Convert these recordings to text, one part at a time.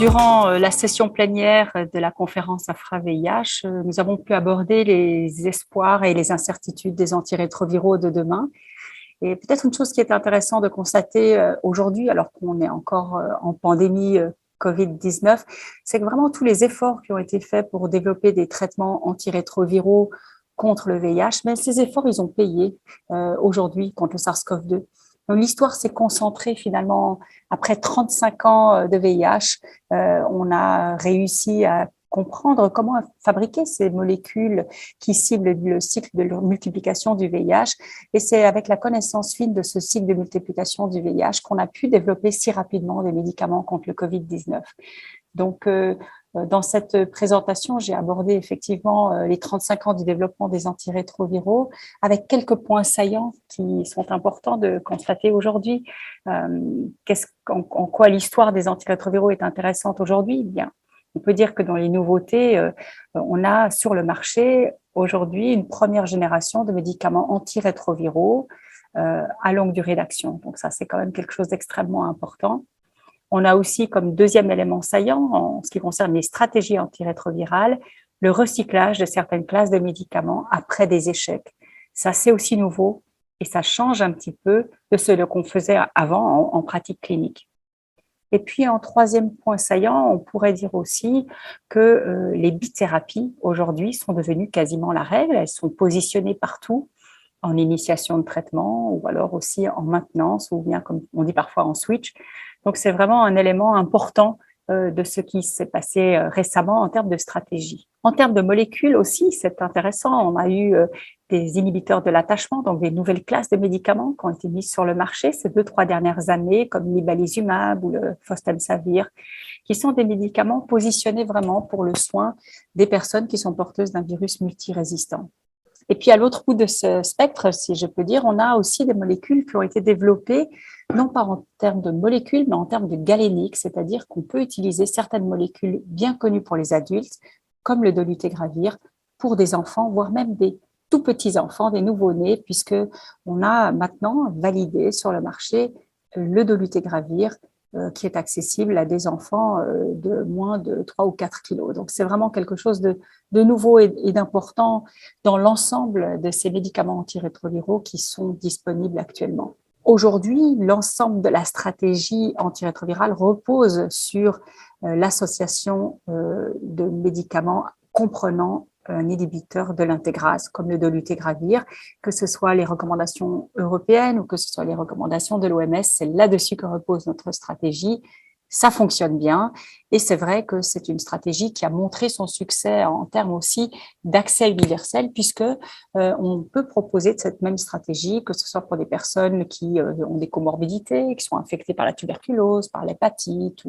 Durant la session plénière de la conférence AFRA-VIH, nous avons pu aborder les espoirs et les incertitudes des antirétroviraux de demain. Et peut-être une chose qui est intéressante de constater aujourd'hui, alors qu'on est encore en pandémie Covid-19, c'est que vraiment tous les efforts qui ont été faits pour développer des traitements antirétroviraux contre le VIH, mais ces efforts, ils ont payé aujourd'hui contre le SARS-CoV-2. Donc l'histoire s'est concentrée finalement, après 35 ans de VIH, on a réussi à comprendre comment fabriquer ces molécules qui ciblent le cycle de multiplication du VIH. Et c'est avec la connaissance fine de ce cycle de multiplication du VIH qu'on a pu développer si rapidement des médicaments contre le Covid-19. Donc, dans cette présentation, j'ai abordé effectivement les 35 ans du développement des antirétroviraux avec quelques points saillants qui sont importants de constater aujourd'hui. En quoi l'histoire des antirétroviraux est intéressante aujourd'hui? Bien, on peut dire que dans les nouveautés, on a sur le marché aujourd'hui une première génération de médicaments antirétroviraux à longue durée d'action. Donc ça, c'est quand même quelque chose d'extrêmement important. On a aussi comme deuxième élément saillant, en ce qui concerne les stratégies antirétrovirales, le recyclage de certaines classes de médicaments après des échecs. Ça, c'est aussi nouveau et ça change un petit peu de ce qu'on faisait avant en pratique clinique. Et puis, en troisième point saillant, on pourrait dire aussi que les bithérapies, aujourd'hui, sont devenues quasiment la règle. Elles sont positionnées partout, en initiation de traitement ou alors aussi en maintenance ou bien, comme on dit parfois, en switch. Donc, c'est vraiment un élément important de ce qui s'est passé récemment en termes de stratégie. En termes de molécules aussi, c'est intéressant. On a eu des inhibiteurs de l'attachement, donc des nouvelles classes de médicaments qui ont été mises sur le marché ces 2-3 dernières années, comme l'ibalizumab ou le fostemsavir, qui sont des médicaments positionnés vraiment pour le soin des personnes qui sont porteuses d'un virus multirésistant. Et puis, à l'autre bout de ce spectre, si je peux dire, on a aussi des molécules qui ont été développées, non pas en termes de molécules, mais en termes de galéniques, c'est-à-dire qu'on peut utiliser certaines molécules bien connues pour les adultes, comme le dolutegravir, pour des enfants, voire même des tout petits enfants, des nouveau-nés, puisqu'on a maintenant validé sur le marché le dolutegravir qui est accessible à des enfants de moins de 3 ou 4 kilos. Donc, c'est vraiment quelque chose de nouveau et d'important dans l'ensemble de ces médicaments antirétroviraux qui sont disponibles actuellement. Aujourd'hui, l'ensemble de la stratégie antirétrovirale repose sur l'association de médicaments comprenant un inhibiteur de l'intégrase, comme le dolutegravir, que ce soit les recommandations européennes ou que ce soit les recommandations de l'OMS, c'est là-dessus que repose notre stratégie. Ça fonctionne bien et c'est vrai que c'est une stratégie qui a montré son succès en termes aussi d'accès universel puisque on peut proposer de cette même stratégie, que ce soit pour des personnes qui ont des comorbidités, qui sont infectées par la tuberculose, par l'hépatite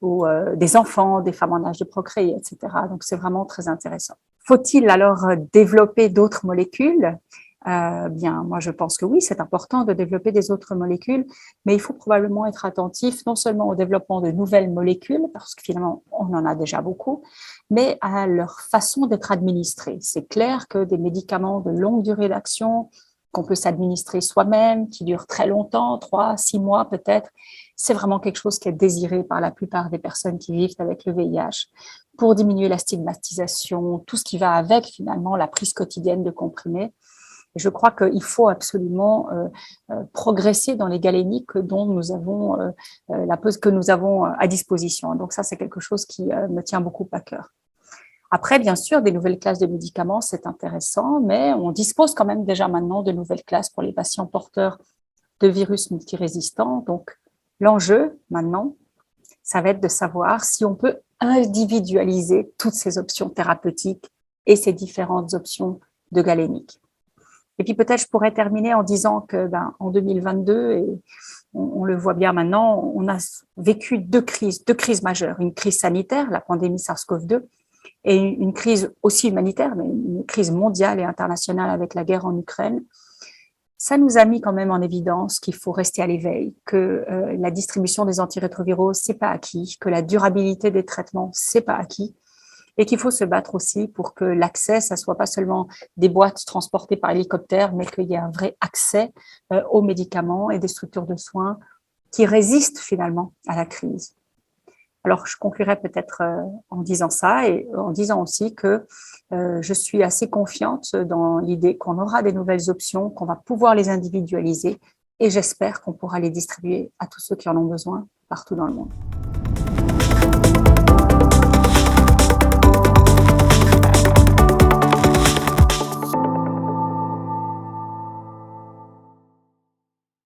ou des enfants, des femmes en âge de procréer, etc. Donc, c'est vraiment très intéressant. Faut-il alors développer d'autres molécules? Bien, moi, je pense que oui, c'est important de développer des autres molécules, mais il faut probablement être attentif non seulement au développement de nouvelles molécules, parce que finalement, on en a déjà beaucoup, mais à leur façon d'être administrées. C'est clair que des médicaments de longue durée d'action, qu'on peut s'administrer soi-même, qui durent très longtemps, 3, 6 mois peut-être, c'est vraiment quelque chose qui est désiré par la plupart des personnes qui vivent avec le VIH, pour diminuer la stigmatisation, tout ce qui va avec finalement la prise quotidienne de comprimés. Et je crois qu'il faut absolument progresser dans les galéniques dont nous avons que nous avons à disposition. Donc ça, c'est quelque chose qui me tient beaucoup à cœur. Après, bien sûr, des nouvelles classes de médicaments, c'est intéressant, mais on dispose quand même déjà maintenant de nouvelles classes pour les patients porteurs de virus multirésistants. Donc, l'enjeu maintenant, ça va être de savoir si on peut individualiser toutes ces options thérapeutiques et ces différentes options de galénique. Et puis peut-être je pourrais terminer en disant que en 2022, et on le voit bien maintenant, on a vécu deux crises majeures. Une crise sanitaire, la pandémie SARS-CoV-2, et une crise aussi humanitaire, mais une crise mondiale et internationale avec la guerre en Ukraine. Ça nous a mis quand même en évidence qu'il faut rester à l'éveil, que la distribution des antirétroviraux, c'est pas acquis, que la durabilité des traitements, c'est pas acquis, et qu'il faut se battre aussi pour que l'accès, ça soit pas seulement des boîtes transportées par hélicoptère, mais qu'il y ait un vrai accès aux médicaments et des structures de soins qui résistent finalement à la crise. Alors, je conclurai peut-être en disant ça et en disant aussi que je suis assez confiante dans l'idée qu'on aura des nouvelles options, qu'on va pouvoir les individualiser et j'espère qu'on pourra les distribuer à tous ceux qui en ont besoin partout dans le monde.